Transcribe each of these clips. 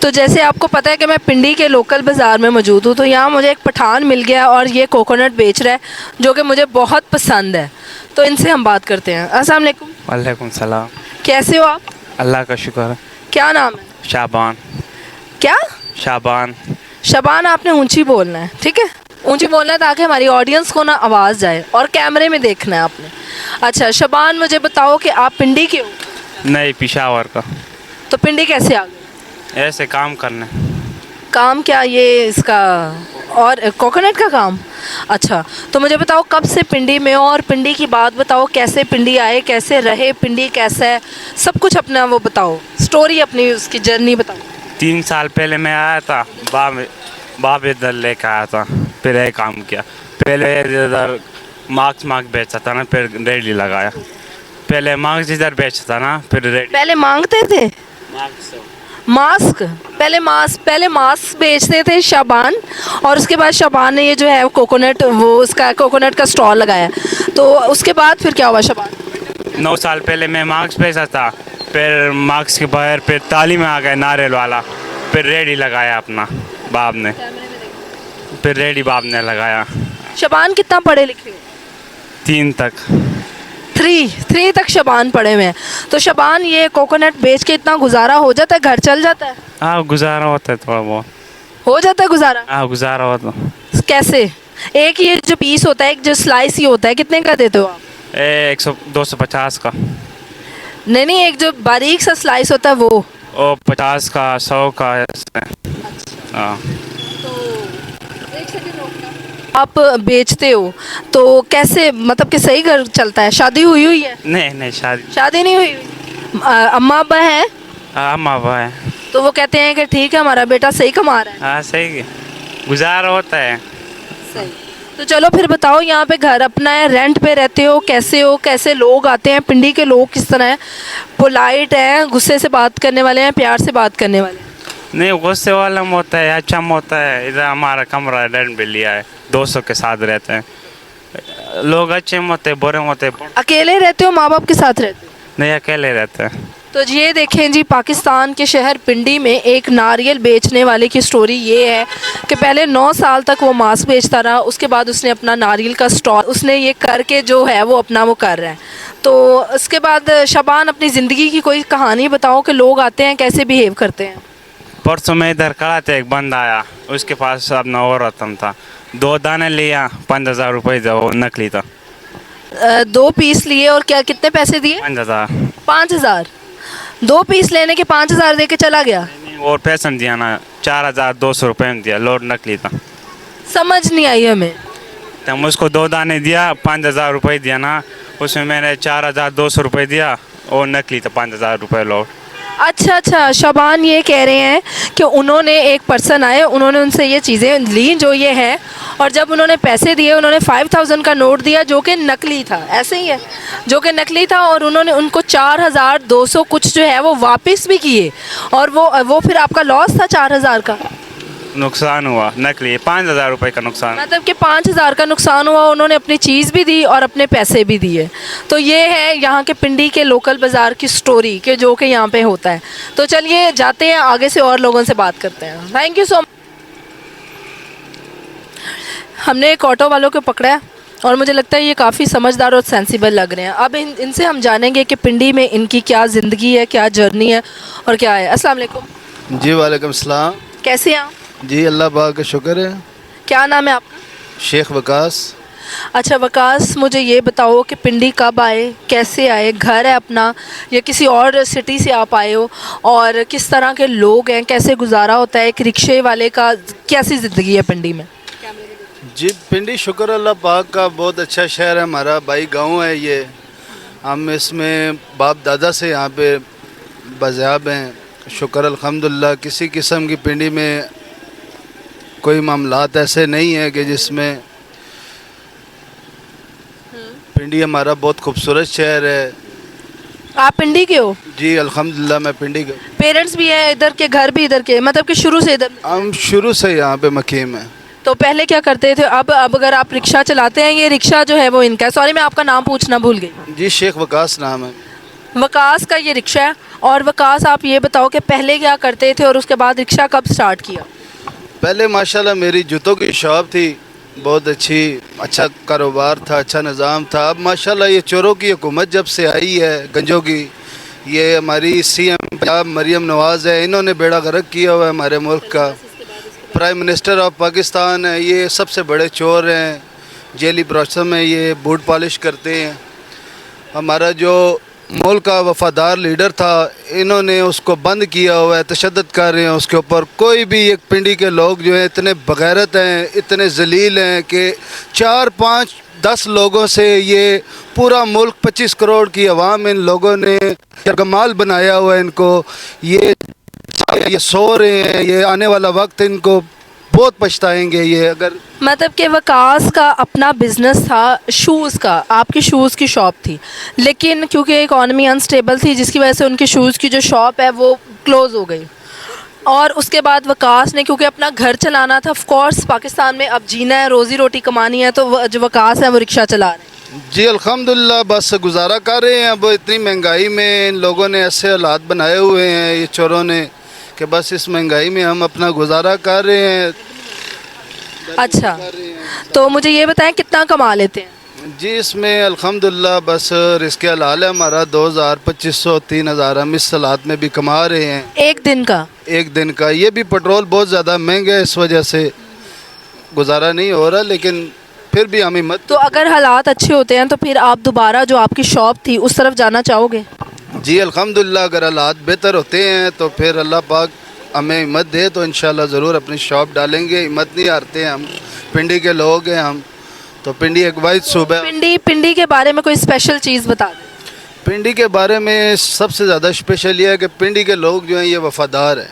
तो जैसे आपको पता है कि मैं पिंडी के लोकल बाज़ार में मौजूद हूँ, तो यहाँ मुझे एक पठान मिल गया और ये कोकोनट बेच रहा है जो कि मुझे बहुत पसंद है। तो इनसे हम बात करते हैं। अस्सलाम वालेकुम। वालेकुम सलाम। कैसे हो आप? अल्लाह का शुक्र है। क्या नाम है? शाबान। क्या? शाबान। शबान, आपने ऊंची बोलना है, ठीक है? ऊंची बोलना है ताकि हमारी ऑडियंस को ना आवाज़ जाए, और कैमरे में देखना है आपने। अच्छा शबान, मुझे बताओ कि आप पिंडी के हो? नहीं, पिशावर का। तो पिंडी कैसे आ गए? ऐसे काम करने। काम क्या ये इसका? और कोकोनट का काम? अच्छा, तो मुझे बताओ कब से पिंडी में हो, और पिंडी की बात बताओ, कैसे पिंडी आए, कैसे रहे, पिंडी कैसा है, सब कुछ अपना वो बताओ, स्टोरी अपनी, उसकी जर्नी बताओ। 3 साल पहले मैं आया था, बाप इधर लेके आया था, फिर यही काम किया। पहले इधर मार्क्स बेचता था ना, फिर रेडी लगाया। पहले मार्क्स इधर बेचता ना, फिर रेडी। पहले मांगते थे मास्क? पहले मास्क बेचते थे शाबान, और उसके बाद शाबान ने ये जो है कोकोनट, वो उसका कोकोनट का स्टॉल लगाया। तो उसके बाद फिर क्या हुआ शाबान? 9 साल पहले मैं मार्क्स बेचा था, फिर मार्क्स के बाहर फिर ताली में आ गया नारियल वाला, फिर रेडी लगाया अपना बाप ने, फिर रेडी बाप ने लगाया। शाबान कितना पढ़े लिखे हो? 3 तक। 3 तक शबान पढ़े हुए हैं। तो शबान, ये कोकोनट बेच के इतना गुजारा हो जाता है, घर चल जाता है? हाँ, गुजारा होता है थोड़ा बहुत। हो जाता है गुजारा? हाँ, गुजारा होता। कैसे? एक ये जो पीस होता है, एक जो स्लाइस ही होता है, कितने का देते हो आप? 250 का। नहीं, एक जो बारीक सा स्लाइस होता है वो? 50 का, 100 का ऐसे। हाँ। आप बेचते हो तो कैसे, मतलब कि सही घर चलता है? शादी हुई है? नहीं, शादी नहीं हुई? अम्मा अब्बा है? हाँ, माँ बाप है। तो वो कहते हैं कि ठीक है हमारा बेटा सही कमा रहा है? हाँ, सही गुजारा होता है। सही। तो चलो फिर बताओ, यहाँ पे घर अपना है, रेंट पे रहते हो, कैसे लोग आते हैं? पिंडी के लोग किस तरह हैं? पोलाइट हैं, गुस्से से बात करने वाले हैं, प्यार से बात करने वाले हैं? नहीं, गुस्से वाला में होता है, अच्छा में होता है। इधर हमारा कमरा रेंट पे लिया है, 200 के साथ रहते हैं। लोग अच्छे में होते हैं, बुरे में होते हैं। अकेले रहते हो, माँ बाप के साथ रहते हो? नहीं, अकेले रहते हैं। तो ये देखें जी, पाकिस्तान के शहर पिंडी में एक नारियल बेचने वाले की स्टोरी ये है कि पहले 9 साल तक वो मांस बेचता रहा, उसके बाद उसने अपना नारियल का स्टॉल, उसने ये करके जो है वो अपना वो कर रहा है। तो उसके बाद शबान, अपनी ज़िंदगी की कोई कहानी बताओ कि लोग आते हैं कैसे बिहेव करते हैं? परसों में इधर खड़ा था, एक बंदा आया, उसके पास अपना और रतन था, 2 दाने लिया, 5,000 रुपये था, वो नकली था। 2 पीस लिए और क्या, कितने पैसे दिए? 5,000। 5,000? 2 पीस लेने के 5,000 दे के चला गया? और पैसा दिया ना, 4,200 रुपये में दिया, लोड नकली था। समझ नहीं आई हमें। तो हम उसको 2 दाने दिया, 5,000 रुपये दिया ना, उसमें मैंने 4,200 रुपये दिया, और नकली था 5,000 रुपये लोड। अच्छा, शबान ये कह रहे हैं कि उन्होंने, एक पर्सन आए, उन्होंने उनसे ये चीज़ें ली जो ये है, और जब उन्होंने पैसे दिए, उन्होंने 5,000 का नोट दिया जो कि नकली था, ऐसे ही है, जो कि नकली था, और उन्होंने उनको 4,200 कुछ जो है वो वापस भी किए, और वो फिर आपका लॉस था 4,000 का? नुकसान हुआ, नकली 5,000 रुपये का नुकसान। मतलब कि 5,000 का नुकसान हुआ, उन्होंने अपनी चीज़ भी दी और अपने पैसे भी दिए। तो ये है यहाँ के पिंडी के लोकल बाज़ार की स्टोरी के जो कि यहाँ पे होता है। तो चलिए जाते हैं आगे से और लोगों से बात करते हैं। Thank you so much. हमने एक ऑटो वालों को पकड़ा है और मुझे लगता है ये काफ़ी समझदार और सेंसिबल लग रहे हैं। अब इनसे हम जानेंगे कि पिंडी में इनकी क्या ज़िंदगी है, क्या जर्नी है और क्या है। अस्सलाम वालेकुम। जी वालेकुम सलाम। कैसे हैं आप? जी अल्लाह पाक का शुक्र है। क्या नाम है आपका? शेख वकास। अच्छा वकास, मुझे ये बताओ कि पिंडी कब आए, कैसे आए, घर है अपना या किसी और सिटी से आप आए हो, और किस तरह के लोग हैं, कैसे गुजारा होता है एक रिक्शे वाले का, कैसी ज़िंदगी है पिंडी में? जी पिंडी शुक्र अल्लाह पाक का, बहुत अच्छा शहर है, हमारा भाई गांव है ये। हम इसमें बाप दादा से यहाँ पे बज़ाब हैं, शुक्र अल्हम्दुलिल्लाह। किसी किस्म की पिंडी में कोई मामलात ऐसे नहीं है कि जिसमें, पिंडी हमारा बहुत खूबसूरत शहर है। आप पिंडी के हो? जी अल्हम्दुलिल्लाह मैं पिंडी का। पेरेंट्स भी हैं इधर के, घर भी इधर के, मतलब कि शुरू से इधर? हम शुरू से यहाँ पे मकीम हैं। तो पहले क्या करते थे? अब अगर आप रिक्शा चलाते हैं, ये रिक्शा जो है वो इनका है। सॉरी मैं आपका नाम पूछना भूल गई। जी शेख वकास नाम है। वकास का ये रिक्शा है, और वकास आप ये बताओ कि पहले क्या करते थे और उसके बाद रिक्शा कब स्टार्ट किया? पहले माशाल्लाह मेरी जूतों की शॉप थी, बहुत अच्छा कारोबार था, अच्छा निज़ाम था। अब माशाल्लाह ये चोरों की हुकूमत जब से आई है, गंजों की, ये हमारी सीएम पंजाब मरियम नवाज़ है, इन्होंने बेड़ा गर्क किया हुआ है हमारे मुल्क का। प्राइम मिनिस्टर ऑफ पाकिस्तान है, ये सबसे बड़े चोर हैं, जेली प्रोसेस में ये बूट पॉलिश करते हैं। हमारा जो मुल्क का वफादार लीडर था, इन्होंने उसको बंद किया हुआ है, तशद्दुद कर रहे हैं उसके ऊपर। कोई भी एक पिंडी के लोग जो हैं इतने बगैरत हैं, इतने जलील हैं कि 4, 5, 10 लोगों से ये पूरा मुल्क 25 करोड़ की आवाम इन लोगों ने कमाल बनाया हुआ है इनको। ये सो रहे हैं, ये आने वाला वक्त इनको बहुत पछताएंगे ये अगर। मतलब कि वकास का अपना बिजनेस था शूज़ का, आपकी शूज़ की शॉप थी, लेकिन क्योंकि इकॉनमी अनस्टेबल थी जिसकी वजह से उनकी शूज़ की जो शॉप है वो क्लोज़ हो गई। और उसके बाद वकास ने क्योंकि अपना घर चलाना था, ऑफ कोर्स पाकिस्तान में अब जीना है, रोज़ी रोटी कमानी है, तो जो वकास है वो रिक्शा चला रहे हैं। जी अल्हम्दुलिल्लाह, बस गुजारा कर रहे हैं। अब इतनी महंगाई में इन लोगों ने ऐसे हालात बनाए हुए हैं ये चोरों ने कि बस इस महंगाई में हम अपना गुजारा कर रहे हैं। अच्छा, तो मुझे ये बताएं कितना कमा लेते हैं? जी इसमें अल्हम्दुलिल्लाह बस रिस्क हलाल है हमारा। 2000, 2500, 3000 हम इस हालात में भी कमा रहे हैं एक दिन का? एक दिन का। ये भी पेट्रोल बहुत ज़्यादा महंगा है, इस वजह से गुजारा नहीं हो रहा, लेकिन फिर भी हम हिम्मत। तो अगर हालात अच्छे होते हैं तो फिर आप दोबारा जो आपकी शॉप थी उस तरफ जाना चाहोगे? जी अल्हम्दुलिल्लाह, अगर हालात बेहतर होते हैं तो फिर अल्लाह पाक हमें हिम्मत दे तो इंशाल्लाह ज़रूर अपनी शॉप डालेंगे। हिम्मत नहीं हारते हैं हम, पिंडी के लोग हैं हम, तो पिंडी एक वाइड सूबा है। पिंडी के बारे में कोई स्पेशल चीज़ बता दें। पिंडी के बारे में सबसे ज़्यादा स्पेशल ये है कि पिंडी के लोग जो हैं ये वफ़ादार हैं।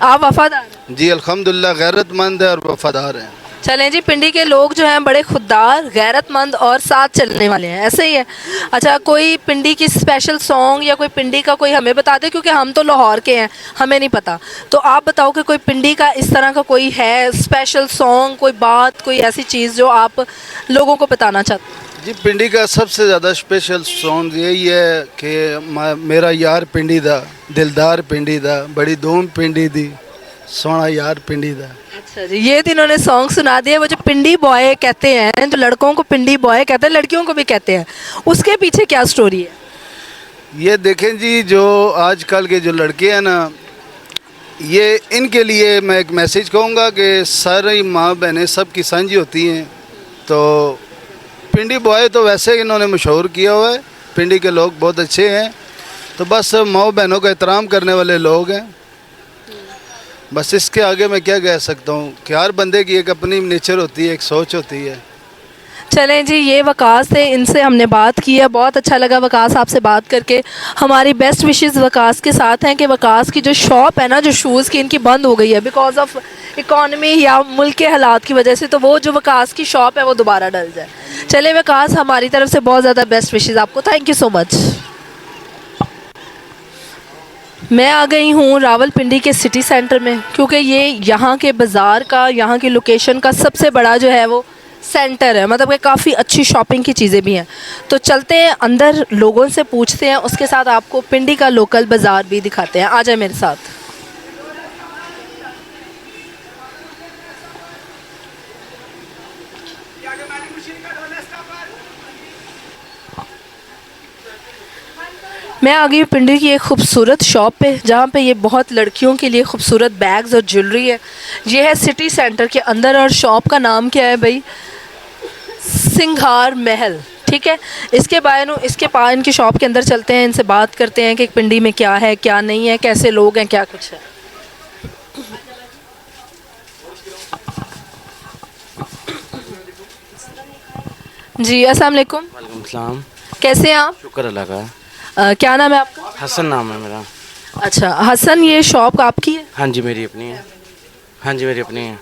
आप वफादार हैं? जी अल्हम्दुलिल्लाह, गैरतमंद है और वफ़ादार हैं। चलें जी, पिंडी के लोग जो हैं बड़े खुददार, गैरतमंद और साथ चलने वाले हैं, ऐसे ही है। अच्छा, कोई पिंडी की स्पेशल सॉन्ग या कोई पिंडी का कोई हमें बता दे, क्योंकि हम तो लाहौर के हैं, हमें नहीं पता। तो आप बताओ कि कोई पिंडी का इस तरह का कोई है स्पेशल सॉन्ग, कोई बात, कोई ऐसी चीज़ जो आप लोगों को बताना चाहते हैं? जी पिंडी का सबसे ज़्यादा स्पेशल सॉन्ग यही है कि मेरा यार पिंडी दा, दिलदार पिंडी दा, बड़ी धूम पिंडी दी, सोना यार पिंडी दा। अच्छा जी, ये तो इन्होंने सॉन्ग सुना दिया। वो जो पिंडी बॉय कहते हैं, जो लड़कों को पिंडी बॉय कहते हैं, लड़कियों को भी कहते हैं, उसके पीछे क्या स्टोरी है? ये देखें जी, जो आजकल के जो लड़के हैं ना, ये इनके लिए मैं एक मैसेज कहूँगा कि सारी माँ बहनें सब की साझी होती हैं। तो पिंडी बॉय तो वैसे इन्होंने मशहूर किया हुआ है, पिंडी के लोग बहुत अच्छे हैं, तो बस माँ बहनों का एहतराम करने वाले लोग हैं। बस इसके आगे मैं क्या कह सकता हूँ कि हर बंदे की एक अपनी नेचर होती है, एक सोच होती है। चलें जी, ये वकास थे, इनसे हमने बात की है, बहुत अच्छा लगा वकास आपसे बात करके। हमारी बेस्ट विशेस वकास के साथ हैं कि वकास की जो शॉप है ना, जो शूज़ की, इनकी बंद हो गई है बिकॉज ऑफ इकॉनमी या मुल्क के हालात की वजह से, तो वो जो वकास की शॉप है वो दोबारा डल जाए। चले वकास, हमारी तरफ से बहुत ज़्यादा बेस्ट विशेस आपको, थैंक यू सो मच। मैं आ गई हूँ रावलपिंडी के सिटी सेंटर में, क्योंकि ये यहाँ के बाज़ार का, यहाँ की लोकेशन का सबसे बड़ा जो है वो सेंटर है, मतलब कि काफ़ी अच्छी शॉपिंग की चीज़ें भी हैं। तो चलते हैं अंदर, लोगों से पूछते हैं, उसके साथ आपको पिंडी का लोकल बाज़ार भी दिखाते हैं। आ जाए मेरे साथ। मैं आ गई पिंडी की एक खूबसूरत शॉप पे, जहाँ पे ये बहुत लड़कियों के लिए खूबसूरत बैग्स और ज्वेलरी है। ये है सिटी सेंटर के अंदर, और शॉप का नाम क्या है भाई? सिंघार महल, ठीक है। इसके पास इनकी शॉप के अंदर चलते हैं, इनसे बात करते हैं कि पिंडी में क्या है, क्या नहीं है, कैसे लोग हैं, क्या कुछ है। जी अस्सलाम वालेकुम। वालेकुम सलाम। कैसे हैं आप? शुक्र अल्लाह का। क्या नाम है आपका? हसन नाम है मेरा। अच्छा हसन, ये शॉप आपकी है? हाँ जी मेरी अपनी है। हाँ जी मेरी अपनी है।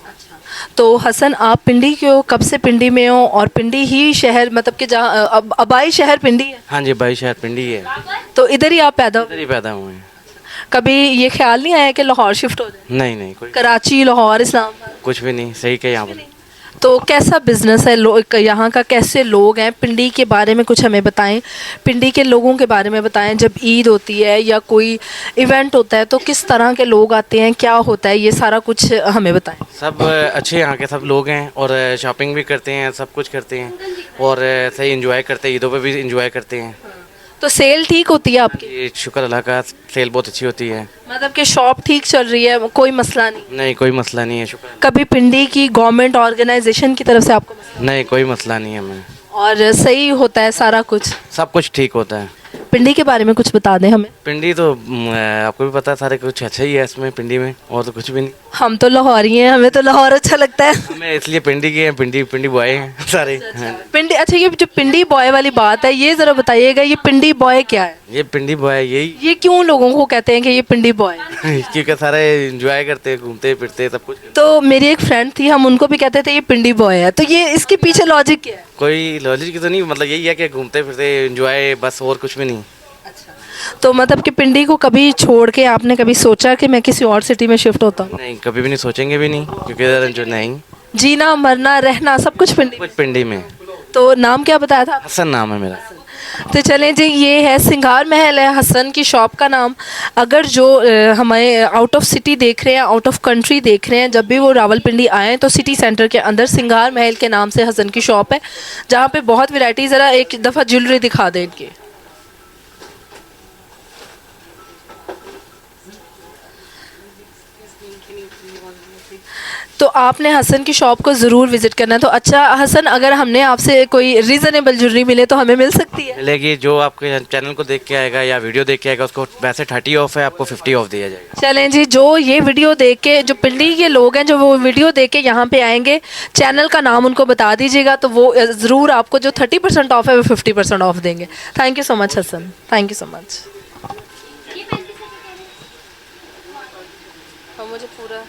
तो हसन, आप पिंडी के हो, कब से पिंडी में हो? और पिंडी ही शहर, मतलब कि जहाँ आबाई शहर पिंडी है? हाँ जी आबाई शहर पिंडी है। तो इधर ही आप पैदा इधर ही पैदा हुए हैं। कभी ये ख्याल नहीं आया कि लाहौर शिफ्ट हो जाए? नहीं नहीं, कोई कराची, लाहौर, इस्लामाबाद? कुछ भी नहीं, सही के यहाँ पर। तो कैसा बिजनेस है, यहाँ का कैसे लोग हैं, पिंडी के बारे में कुछ हमें बताएं, पिंडी के लोगों के बारे में बताएं। जब ईद होती है या कोई इवेंट होता है तो किस तरह के लोग आते हैं, क्या होता है, ये सारा कुछ हमें बताएं। सब अच्छे यहाँ के सब लोग हैं और शॉपिंग भी करते हैं, सब कुछ करते हैं और सही एंजॉय करते हैं, ईदों पे भी एंजॉय करते हैं। तो सेल ठीक होती है आपकी? ये शुक्र अल्लाह का, सेल बहुत अच्छी होती है। मतलब कि शॉप ठीक चल रही है, कोई मसला नहीं? नहीं, कोई मसला नहीं है, शुक्र। कभी पिंडी की गवर्नमेंट ऑर्गेनाइजेशन की तरफ से आपको नहीं, कोई मसला नहीं है हमें। और सही होता है सारा कुछ? सब कुछ ठीक होता है। पिंडी के बारे में कुछ बता दें हमें। पिंडी तो आपको भी पता है, सारे कुछ अच्छा ही है इसमें पिंडी में, और तो कुछ भी नहीं। हम तो लाहौरी हैं, हमें तो लाहौर अच्छा लगता है। हमें इसलिए पिंडी के हैं, पिंडी पिंडी बॉय हैं सारे। हाँ। पिंडी, अच्छा ये जो पिंडी बॉय वाली बात है, ये ज़रा बताइएगा, ये पिंडी बॉय क्या है? ये पिंडी बॉय यही ये क्यों लोगों को कहते हैं कि ये पिंडी बॉय? क्योंकि सारे एंजॉय करते हैं, घूमते फिरते सब कुछ। तो मेरी एक फ्रेंड थी, हम उनको भी कहते थे ये पिंडी बॉय है, तो ये इसके पीछे लॉजिक क्या है? कोई लॉजिक की तो नहीं, मतलब यही है कि घूमते फिरते एंजॉय, बस और कुछ भी नहीं। तो मतलब कि पिंडी को कभी छोड़ के आपने कभी सोचा कि मैं किसी और सिटी में शिफ्ट होता हूँ? नहीं, कभी भी नहीं, सोचेंगे भी नहीं, क्योंकि इधर जो नहीं, जीना मरना रहना सब कुछ पिंडी। कुछ पिंडी में। तो नाम क्या बताया था? हसन नाम है मेरा। तो चलें जी, ये है सिंगार महल है हसन की शॉप का नाम। अगर जो हमें आउट ऑफ सिटी देख रहे हैं, आउट ऑफ कंट्री देख रहे हैं, जब भी वो रावलपिंडी आएँ तो सिटी सेंटर के अंदर सिंगार महल के नाम से हसन की शॉप है, जहाँ पे बहुत वैरायटी। ज़रा एक दफ़ा ज्वेलरी दिखा दें इनकी। तो आपने हसन की शॉप को ज़रूर विज़िट करना है। तो अच्छा हसन, अगर हमने आपसे कोई रीज़नेबल ज्वेलरी मिले तो हमें मिल सकती है? मिलेगी, जो आपके चैनल को देख के आएगा या वीडियो देख के आएगा उसको वैसे 30 ऑफ है, आपको 50 ऑफ दिया जाएगा। चलें जी, जो ये वीडियो देख के, जो पिंडी के लोग हैं जो वो वीडियो देख के यहाँ पे आएंगे, चैनल का नाम उनको बता दीजिएगा तो वो ज़रूर आपको जो 30% ऑफ है वो 50% ऑफ देंगे। Thank you so much Hasan, thank you so much. मुझे पूरा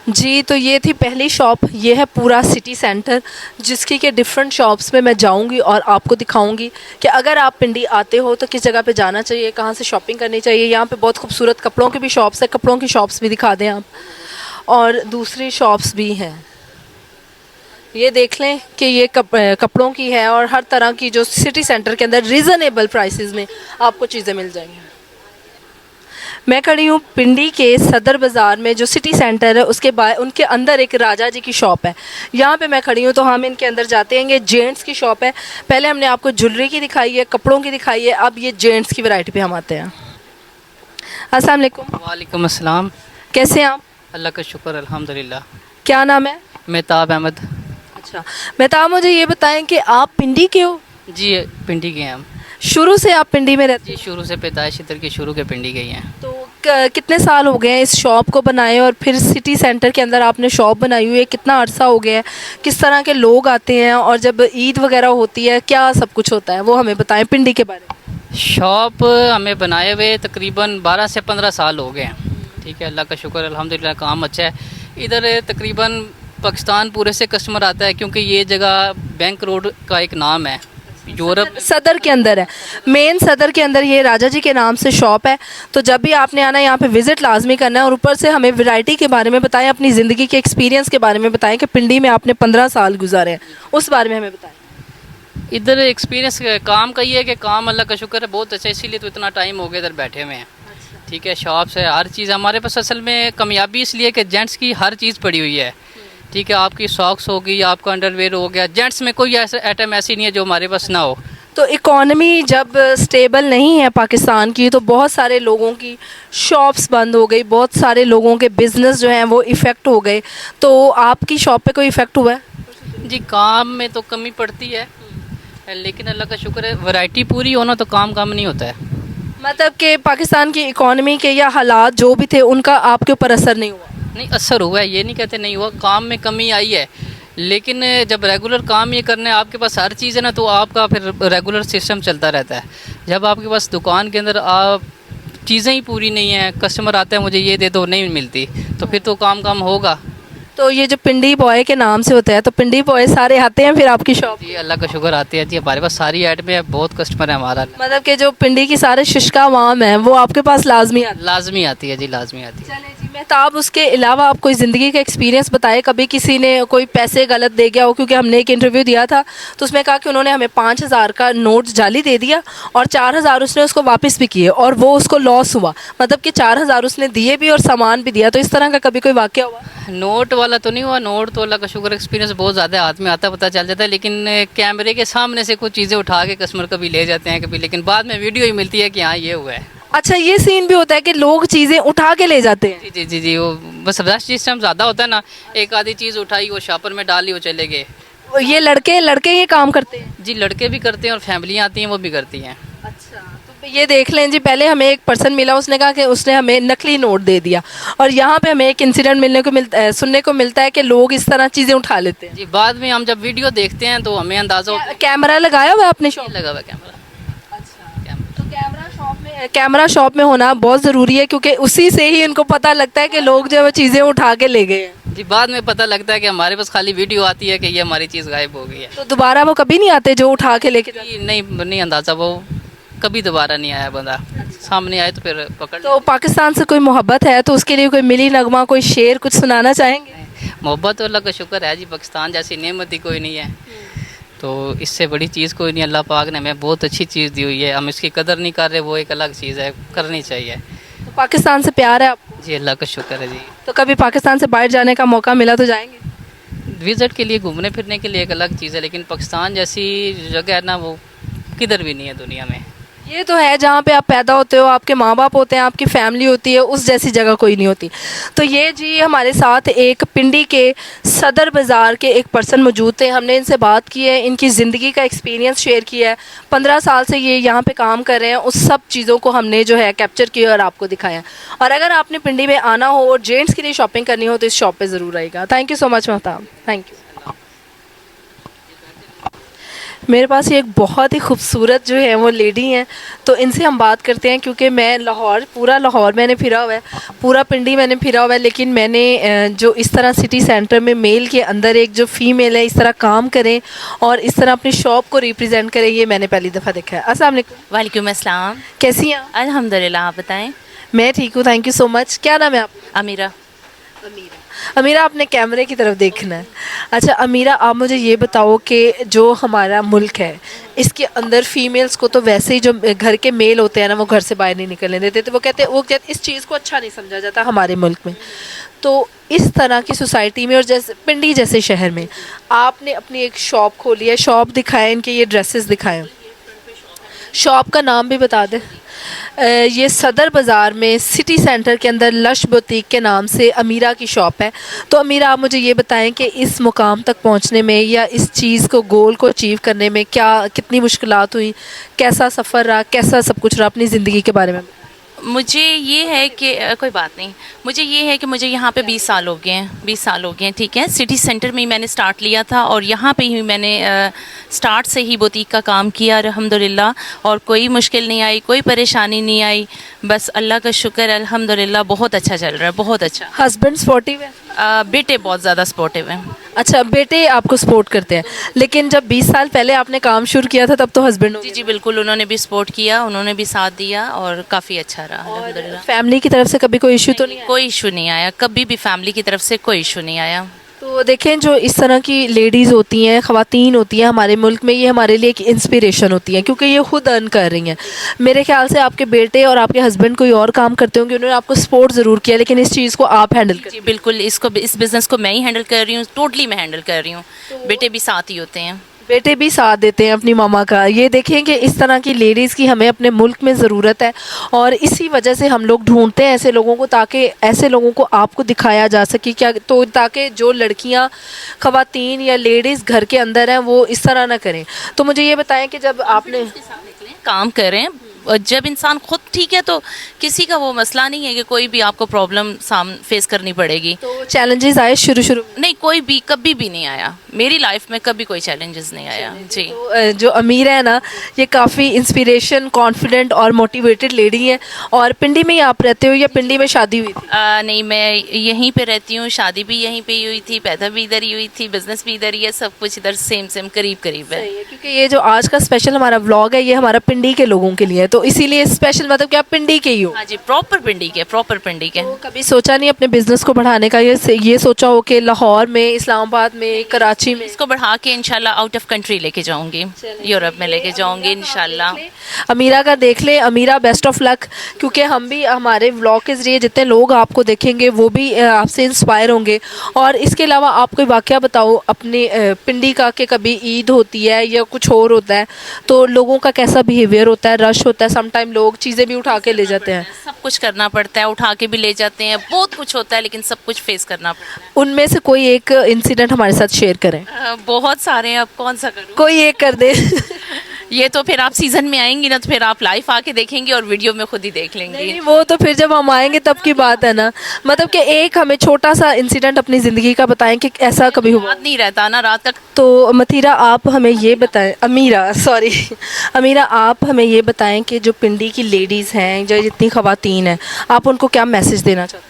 जी, तो ये थी पहली शॉप। ये है पूरा सिटी सेंटर, जिसकी के डिफरेंट शॉप्स में मैं जाऊंगी और आपको दिखाऊंगी कि अगर आप पिंडी आते हो तो किस जगह पे जाना चाहिए, कहाँ से शॉपिंग करनी चाहिए। यहाँ पे बहुत खूबसूरत कपड़ों की भी शॉप्स है, कपड़ों की शॉप्स भी दिखा दें आप, और दूसरी शॉप्स भी हैं। ये देख लें कि ये कपड़ों की है, और हर तरह की जो सिटी सेंटर के अंदर रीज़नेबल प्राइसेस में आपको चीज़ें मिल जाएंगी। मैं खड़ी हूँ पिंडी के सदर बाज़ार में, जो सिटी सेंटर है उसके उनके अंदर एक राजा जी की शॉप है। यहाँ पे मैं खड़ी हूँ, तो हम इनके अंदर जाते हैं। ये जेंट्स की शॉप है। पहले हमने आपको ज्वेलरी की दिखाई है, कपड़ों की दिखाई है, अब ये जेंट्स की वैरायटी पे हम आते हैं। अस्सलाम वालेकुम। वालेकुम अस्सलाम। कैसे हैं आप? अल्लाह का शुक्र, अल्हम्दुलिल्लाह। क्या नाम है? मेहताब अहमद। अच्छा मेहताब, मुझे ये बताएं कि आप पिंडी के हो? जी, पिंडी के हैं हम। शुरू से आप पिंडी में रहते? जी, शुरू से पैदाइश इधर की, शुरू के पिंडी गई हैं। तो कितने साल हो गए हैं इस शॉप को बनाए, और फिर सिटी सेंटर के अंदर आपने शॉप बनाई हुई है, कितना अरसा हो गया है, किस तरह के लोग आते हैं, और जब ईद वगैरह होती है क्या सब कुछ होता है, वो हमें बताएं पिंडी के बारे में। शॉप हमें बनाए हुए तकरीबन 12 से 15 साल हो गए हैं। ठीक है, अल्लाह का शुक्र, अल्हम्दुलिल्लाह, काम अच्छा है। इधर तकरीबन पाकिस्तान पूरे से कस्टमर आता है, क्योंकि ये जगह बैंक रोड का एक नाम है, यूरोप सदर के अंदर है, मेन सदर के अंदर ये राजा जी के नाम से शॉप है। तो जब भी आपने आना है यहाँ पे विज़िट लाजमी करना है, और ऊपर से हमें वैरायटी के बारे में बताएं, अपनी ज़िंदगी के एक्सपीरियंस के बारे में बताएं कि पिंडी में आपने 15 साल गुजारे हैं, उस बारे में हमें बताएं। इधर एक्सपीरियंस काम का ये है कि काम अल्लाह का शुक्र है बहुत अच्छा, इसीलिए तो इतना टाइम हो गया इधर बैठे हुए हैं। ठीक है, शॉप्स है, हर चीज़ हमारे पास। असल में कामयाबी इसलिए कि जेंट्स की हर चीज़ पड़ी हुई है। ठीक है, आपकी सॉक्स होगी, आपका अंडरवेयर हो गया, जेंट्स में कोई ऐसा आइटम ऐसी नहीं है जो हमारे पास ना हो। तो इकॉनमी जब स्टेबल नहीं है पाकिस्तान की, तो बहुत सारे लोगों की शॉप्स बंद हो गई, बहुत सारे लोगों के बिज़नेस जो हैं वो इफ़ेक्ट हो गए। तो आपकी शॉप पे कोई इफ़ेक्ट हुआ है? जी, काम में तो कमी पड़ती है, लेकिन अल्लाह का शुक्र है वैरायटी पूरी होना तो काम कम नहीं होता है। मतलब कि पाकिस्तान की इकॉनमी के या हालात जो भी थे उनका आपके ऊपर असर नहीं हुआ? नहीं, असर हुआ है, ये नहीं कहते नहीं हुआ। काम में कमी आई है, लेकिन जब रेगुलर काम ये करना है, आपके पास हर चीज़ है ना, तो आपका फिर रेगुलर सिस्टम चलता रहता है। जब आपके पास दुकान के अंदर आप चीज़ें ही पूरी नहीं हैं, कस्टमर आते हैं मुझे ये दे दो, नहीं मिलती, तो फिर तो काम कम होगा। तो ये जो पिंडी बॉय के नाम से होता है, तो पिंडी बॉय सारे आते हैं फिर आपकी शॉप? जी अल्लाह का शुक्र आती है जी, हमारे पास सारी आइटम है, बहुत कस्टमर है हमारा। मतलब कि जो पिंडी की सारे शिशका वाम है वो आपके पास लाजमी आते हैं? लाजमी आती है जी, लाजमी आती है। चले जी मेहताब, उसके अलावा आप कोई ज़िंदगी का एक्सपीरियंस बताए, कभी किसी ने कोई पैसे गलत दे गया हो? क्योंकि हमने एक इंटरव्यू दिया था तो उसमें कहा कि उन्होंने हमें 5,000 का नोट जाली दे दिया और 4,000 उसने उसको वापस भी किए और वो उसको लॉस हुआ, मतलब कि 4,000 उसने दिए भी और सामान भी दिया। तो इस तरह का कभी कोई वाक़या हुआ? नोट वाला तो नहीं हुआ, नोट तो अल्लाह का शुक्र एक्सपीरियंस बहुत ज़्यादा हाथ में आता पता चल जाता है, लेकिन कैमरे के सामने से कुछ चीज़ें उठा के कस्टमर कभी ले जाते हैं कभी, लेकिन बाद में वीडियो ही मिलती है कि हाँ ये हुआ है। अच्छा, ये सीन भी होता है कि लोग चीज़ें उठा के ले जाते हैं? जी जी जी जी, वो बस रश जिस टाइम ज़्यादा होता है ना, एक आधी चीज़ उठाई वो शॉपर में डाली वो चले गए। ये लड़के लड़के ये काम करते हैं? जी लड़के भी करते हैं और फैमिलियाँ आती हैं वो भी करती हैं। अच्छा, तो ये देख लें जी, पहले हमें एक पर्सन मिला, उसने कहा कि उसने हमें नकली नोट दे दिया और यहाँ पे हमें एक इंसिडेंट सुनने को मिलता है कि लोग इस तरह चीज़ें उठा लेते हैं। जी बाद में हम जब वीडियो देखते हैं तो हमें अंदाज़ा होता है कैमरा लगाया हुआ है अपने शॉप? कि लगा हुआ है कैमरा। तो कैमरा शॉप में होना बहुत ज़रूरी है, क्योंकि उसी से ही इनको पता लगता है कि लोग जो है वो चीज़ें उठा के ले गए हैं। जी बाद में पता लगता है कि हमारे पास खाली वीडियो आती है कि ये हमारी चीज़ गायब हो गई है। तो दोबारा वो कभी नहीं आते जो उठा के लेके जाते? जी नहीं अंदाज़ा, वो कभी दोबारा नहीं आया बंदा, सामने आए तो फिर पकड़। तो पाकिस्तान से कोई मोहब्बत है तो उसके लिए कोई मिली नगमा, कोई शेर कुछ सुनाना चाहेंगे? मोहब्बत तो अल्लाह का शुक्र है जी, पाकिस्तान जैसी नेमत ही कोई नहीं है, तो इससे बड़ी चीज़ कोई नहीं। अल्लाह पाक ने हमें बहुत अच्छी चीज़ दी हुई है, हम इसकी कदर नहीं कर रहे, वो एक अलग चीज़ है, करनी चाहिए। तो पाकिस्तान से प्यार है आपको? जी अल्लाह का शुक्र है जी। तो कभी पाकिस्तान से बाहर जाने का मौका मिला तो जाएंगे? विज़िट के लिए घूमने फिरने के लिए एक अलग चीज़ है, लेकिन पाकिस्तान जैसी जगह है ना वो किधर भी नहीं है दुनिया में। ये तो है, जहाँ पे आप पैदा होते हो, आपके माँ बाप होते हैं, आपकी फैमिली होती है, उस जैसी जगह कोई नहीं होती। तो ये जी हमारे साथ एक पिंडी के सदर बाज़ार के एक पर्सन मौजूद थे, हमने इनसे बात की है, इनकी ज़िंदगी का एक्सपीरियंस शेयर किया है। 15 साल से ये यहाँ पे काम कर रहे हैं, उस सब चीज़ों को हमने जो है कैप्चर किया और आपको दिखाया। और अगर आपने पिंडी में आना हो और जेंट्स के लिए शॉपिंग करनी हो तो इस शॉप पर ज़रूर आइएगा। Thank you so much Mahtab, thank you. मेरे पास ये एक बहुत ही खूबसूरत जो है वो लेडी हैं, तो इनसे हम बात करते हैं। क्योंकि मैं पूरा लाहौर मैंने फिरा हुआ है, पूरा पिंडी मैंने फिरा हुआ है, लेकिन मैंने जो इस तरह सिटी सेंटर में मेल के अंदर एक जो फ़ीमेल है इस तरह काम करें और इस तरह अपनी शॉप को रिप्रेजेंट करें, ये मैंने पहली दफ़ा देखा है। अस्सलाम वालेकुम। वालेकुम अस्सलाम। कैसी हैं आप? अल्हम्दुलिल्लाह, आप बताएं। मैं ठीक हूँ, थैंक यू सो मच। क्या नाम है आपका? अमीरा। अमीरा, आपने कैमरे की तरफ देखना है। अच्छा अमीरा, आप मुझे ये बताओ कि जो हमारा मुल्क है इसके अंदर फ़ीमेल्स को तो वैसे ही जो घर के मेल होते हैं ना वो घर से बाहर नहीं निकलने देते, तो वो कहते इस चीज़ को अच्छा नहीं समझा जाता हमारे मुल्क में। तो इस तरह की सोसाइटी में और जैसे पिंडी जैसे शहर में आपने अपनी एक शॉप खोली है, शॉप दिखाएं, इनके ये ड्रेसेस दिखाएं, शॉप का नाम भी बता दें। ये सदर बाज़ार में सिटी सेंटर के अंदर लश बुटीक के नाम से अमीरा की शॉप है। तो अमीरा, आप मुझे ये बताएं कि इस मुकाम तक पहुंचने में या इस चीज़ को गोल को अचीव करने में कितनी मुश्किलात हुई, कैसा सफ़र रहा, कैसा सब कुछ रहा, अपनी ज़िंदगी के बारे में? मुझे ये है कि कोई बात नहीं, मुझे ये है कि मुझे यहाँ पे 20 साल हो गए हैं, 20 साल हो गए हैं, ठीक है। सिटी सेंटर में ही मैंने स्टार्ट लिया था और यहाँ पे ही मैंने स्टार्ट से ही बुटीक का काम किया अल्हम्दुलिल्लाह, और कोई मुश्किल नहीं आई, कोई परेशानी नहीं आई, बस अल्लाह का शुक्र अल्हम्दुलिल्लाह, बहुत अच्छा चल रहा है, बहुत अच्छा। हस्बैंड सपोर्टिव है? बेटे बहुत ज़्यादा सपोर्टिव हैं। अच्छा, बेटे आपको सपोर्ट करते हैं, लेकिन जब 20 साल पहले आपने काम शुरू किया था तब तो हस्बैंड? जी जी बिल्कुल, उन्होंने भी सपोर्ट किया, उन्होंने भी साथ दिया और काफ़ी अच्छा रहा अल्हम्दुलिल्लाह। फैमिली की तरफ से कभी कोई इशू तो नहीं आया? कोई इशू नहीं आया, कभी भी फैमिली की तरफ से कोई इशू नहीं आया। तो देखें, जो इस तरह की लेडीज़ होती हैं, ख़वातीन होती हैं हमारे मुल्क में, ये हमारे लिए एक इंस्पिरेशन होती हैं, क्योंकि ये खुद अर्न कर रही हैं। मेरे ख्याल से आपके बेटे और आपके हस्बैंड कोई और काम करते होंगे, उन्होंने आपको सपोर्ट ज़रूर किया, लेकिन इस चीज़ को आप हैंडल कर? जी बिल्कुल, इस बिज़नेस को मैं ही हैंडल कर रही हूँ, टोटली मैं हैंडल कर रही हूँ, बेटे भी साथ ही होते हैं। बेटे भी साथ देते हैं अपनी मामा का। ये देखें कि इस तरह की लेडीज़ की हमें अपने मुल्क में ज़रूरत है, और इसी वजह से हम लोग ढूंढते हैं ऐसे लोगों को, ताकि ऐसे लोगों को आपको दिखाया जा सके क्या, तो ताकि जो लड़कियां, ख़वातीन या लेडीज़ घर के अंदर हैं वो इस तरह ना करें। तो मुझे ये बताएं कि जब आपने काम करें, जब इंसान खुद ठीक है तो किसी का वो मसला नहीं है कि कोई भी आपको प्रॉब्लम फेस करनी पड़ेगी। तो चैलेंजेस आए शुरू में? नहीं, कोई भी कभी भी नहीं आया मेरी लाइफ में, कभी कोई चैलेंजेस नहीं आया जी। तो जो अमीरा है ना, ये काफ़ी इंस्पिरेशन, कॉन्फिडेंट और मोटिवेटेड लेडी हैं। और पिंडी में ही आप रहते हो या पिंडी में शादी हुई थी? नहीं, मैं यहीं पे रहती हूँ, शादी भी यहीं पे ही हुई थी, पैदा भी इधर ही हुई थी, बिजनेस भी इधर ही है, सब कुछ इधर सेम करीब करीब है। सही है, क्योंकि ये जो आज का स्पेशल हमारा व्लॉग है ये हमारा पिंडी के लोगों के लिए है, तो इसीलिए स्पेशल मतलब कि आप पिंडी के ही हो। हाँ जी, प्रॉपर पिंडी के, प्रॉपर पिंडी के। तो कभी सोचा नहीं अपने बिजनेस को बढ़ाने का? ये सोचा हो कि लाहौर में, इस्लामाबाद में, कराची में? इसको बढ़ा के इंशाल्लाह आउट ऑफ कंट्री लेके जाऊंगी, यूरोप में लेके जाऊंगी इंशाल्लाह। अमीरा का देख ले। अमीरा, बेस्ट ऑफ लक, क्योंकि हम भी हमारे व्लॉग के ज़रिए जितने लोग आपको देखेंगे वो भी आपसे इंस्पायर होंगे। और इसके अलावा आप कोई वाक़या बताओ अपने पिंडी का, कि कभी ईद होती है या कुछ और होता है तो लोगों का कैसा बिहेवियर होता है, रश होता है, समटाइम लोग चीज़ें भी उठा के ले जाते हैं? सब कुछ करना पड़ता है, उठा के भी ले जाते हैं, बहुत कुछ होता है, लेकिन सब कुछ फेस करना पड़ता है। उनमें से कोई एक इंसिडेंट हमारे साथ शेयर करें। बहुत सारे हैं, अब कौन सा करूँ? कोई एक कर दे। ये तो फिर आप सीजन में आएंगी ना, तो फिर आप लाइव आके देखेंगे और वीडियो में खुद ही देख लेंगे। नहीं, वो तो फिर जब हम आएंगे तब की बात है ना। मतलब कि एक हमें छोटा सा इंसिडेंट अपनी ज़िंदगी का बताएं कि ऐसा कभी हुआ। याद नहीं रहता ना रात तक। तो मथीरा, आप हमें ये बताएं, अमीरा सॉरी अमीरा, आप हमें ये बताएं कि जो पिंडी की लेडीज़ हैं, जो जितनी ख़वातीन हैं, आप उनको क्या मैसेज देना चाहते हैं?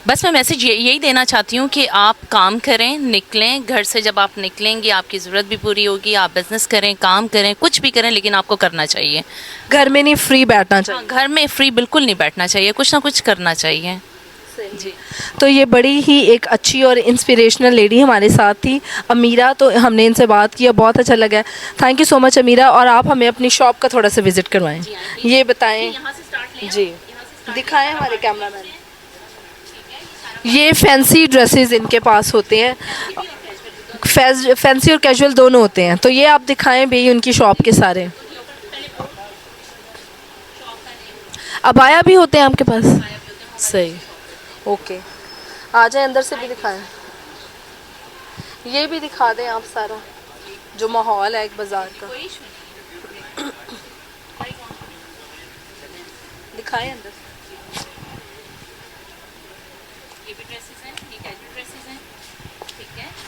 बस मैं मैसेज यही देना चाहती हूँ कि आप काम करें, निकलें घर से। जब आप निकलेंगे आपकी ज़रूरत भी पूरी होगी। आप बिज़नेस करें, काम करें, कुछ भी करें, लेकिन आपको करना चाहिए। घर में नहीं फ्री बैठना चाहिए। घर में फ्री बिल्कुल नहीं बैठना चाहिए, कुछ ना कुछ करना चाहिए जी। तो ये बड़ी ही एक अच्छी और इंस्पिरेशनल लेडी हमारे साथ थी, अमीरा। तो हमने इनसे बात किया, बहुत अच्छा लगा। थैंक यू सो मच अमीरा। और आप हमें अपनी शॉप का थोड़ा सा विज़िट करवाएं, ये बताएं जी, दिखाएं हमारे कैमरामैन। ये फैंसी ड्रेसेस इनके पास होते हैं, फैंसी और कैजुअल दोनों होते हैं। तो ये आप दिखाएं भी उनकी शॉप के सारे। अबाया भी होते हैं आपके पास? सही, ओके। आ जाए, अंदर से भी दिखाएं। ये भी दिखा दें आप सारा जो माहौल है एक बाज़ार का, दिखाएं अंदर।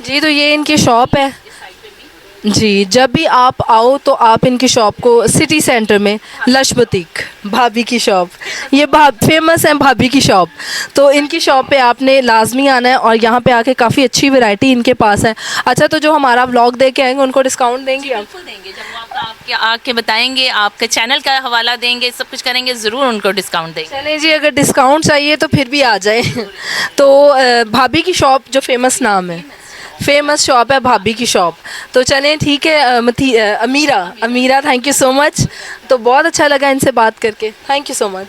जी, तो ये इनकी शॉप है जी। जब भी आप आओ तो आप इनकी शॉप को, सिटी सेंटर में लश बुटीक, भाभी की शॉप, ये फेमस है भाभी की शॉप। तो इनकी शॉप पे आपने लाजमी आना है और यहाँ पे आके काफ़ी अच्छी वैरायटी इनके पास है। अच्छा, तो जो हमारा व्लॉग देख के आएंगे उनको डिस्काउंट देंगे आप? बिल्कुल देंगे, जब वो आपके आके बताएंगे, आपके चैनल का हवाला देंगे, सब कुछ करेंगे, ज़रूर उनको डिस्काउंट देंगे। चलें जी, अगर डिस्काउंट चाहिए तो फिर भी आ जाए। तो भाभी की शॉप जो फेमस नाम है, फेमस शॉप है भाभी की शॉप। तो चलें, ठीक है। अमीरा, थैंक यू सो मच। तो बहुत अच्छा लगा इनसे बात करके, थैंक यू सो मच।